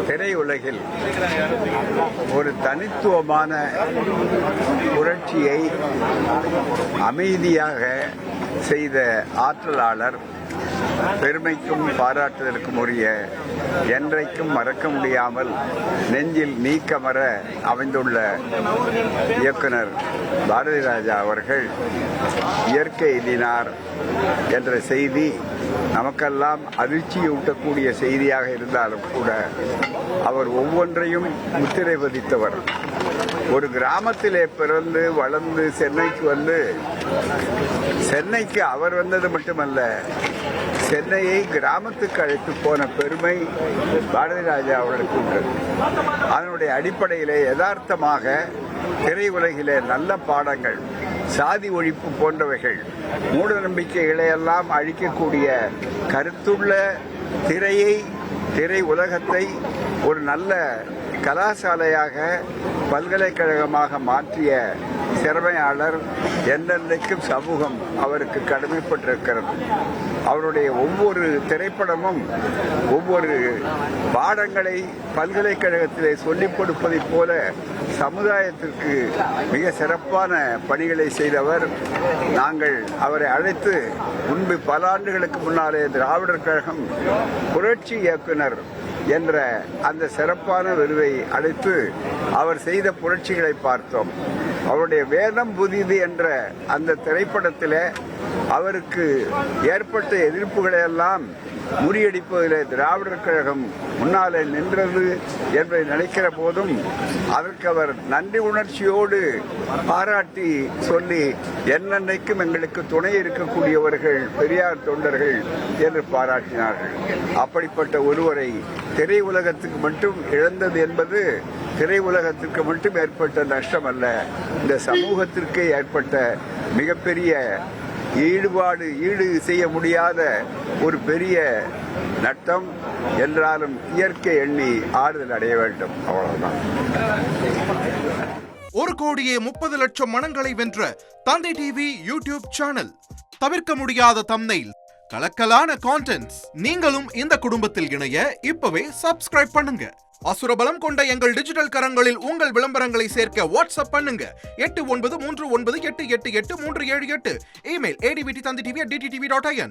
திரையுலகில் ஒரு தனித்துவமான புரட்சியை அமைதியாக செய்த ஆற்றலாளர், பெருமைக்கும் பாராட்டுதலுக்கும் உரிய, என்றைக்கும் மறக்க முடியாமல் நெஞ்சில் நீக்கமர அமைந்துள்ள இயக்குனர் பாரதி ராஜா அவர்கள் இயற்கை எய்தினார் என்ற செய்தி நமக்கெல்லாம் அதிர்ச்சியூட்டக்கூடிய செய்தியாக இருந்தாலும் கூட அவர் ஒவ்வொன்றையும் முத்திரை பதித்தவர். ஒரு கிராமத்திலே பிறந்து வளர்ந்து சென்னைக்கு வந்து, சென்னைக்கு அவர் வந்தது மட்டுமல்ல, சென்னையை கிராமத்துக்கு அழைத்து போன பெருமை பாரதி ராஜா அவர்களுக்கு உண்டு. அதனுடைய அடிப்படையிலே யதார்த்தமாக திரையுலகிலே நல்ல பாடங்கள், சாதி ஒழிப்பு போன்றவைகள், மூட நம்பிக்கைகளை எல்லாம் அழிக்கக்கூடிய கருத்துள்ள திரை உலகத்தை ஒரு நல்ல கலாசாலையாக, பல்கலைக்கழகமாக மாற்றிய திறமையாளர். என்றென்றைக்கும் சமூகம் அவருக்கு கடமைப்பட்டிருக்கிறது. அவருடைய ஒவ்வொரு திரைப்படமும் ஒவ்வொரு பாடங்களை பல்கலைக்கழகத்திலே சொல்லிக் கொடுப்பதைப் போல சமுதாயத்திற்கு மிக சிறப்பான பணிகளை செய்தவர். நாங்கள் அவரை அழைத்து முன்பு பல ஆண்டுகளுக்கு முன்னாலே திராவிடர் கழகம் புரட்சி இயக்குனர் என்ற அந்த சிறப்பான விருதை அழைத்து அவர் செய்த புரட்சிகளை பார்த்தோம். அவருடைய வேதம் புதிது என்ற அந்த திரைப்படத்தில் அவருக்கு ஏற்பட்ட எதிர்ப்புகளை எல்லாம் முறியடிப்பதிலே திராவிடர் கழகம் முன்னாலே நின்றது என்பதை நினைக்கிற போதும் அதற்கு அவர் நன்றி உணர்ச்சியோடு பாராட்டி சொல்லி, என்னென்னைக்கும் எங்களுக்கு துணை இருக்கக்கூடியவர்கள் பெரியார் தொண்டர்கள் என்று பாராட்டினார்கள். அப்படிப்பட்ட ஒருவரை திரையுலகத்துக்கு மட்டும் இழந்தது என்பது திரையுலகத்திற்கு மட்டும் ஏற்பட்ட நஷ்டம் அல்ல, இந்த சமூகத்திற்கே ஏற்பட்ட மிகப்பெரிய ஈடு செய்ய முடியாத ஒரு பெரிய நட்டம். என்றாலும் இயற்கை எண்ணி ஆறுதல் அடைய வேண்டும், அவ்வளவுதான். 1,30,00,000 மனங்களை வென்ற தந்தை டிவி யூடியூப் சேனல். தவிர்க்க முடியாத தம்ப்நெயில், கலக்கலான கான்டென்ட்ஸ். நீங்களும் இந்த குடும்பத்தில் இணைய இப்பவே சப்ஸ்கிரைப் பண்ணுங்க. அசுரபலம் கொண்ட எங்கள் டிஜிட்டல் கரங்களில் உங்கள் விளம்பரங்களை சேர்க்க வாட்ஸ்அப் பண்ணுங்க. 8939888378. Email advttv@dttv.in.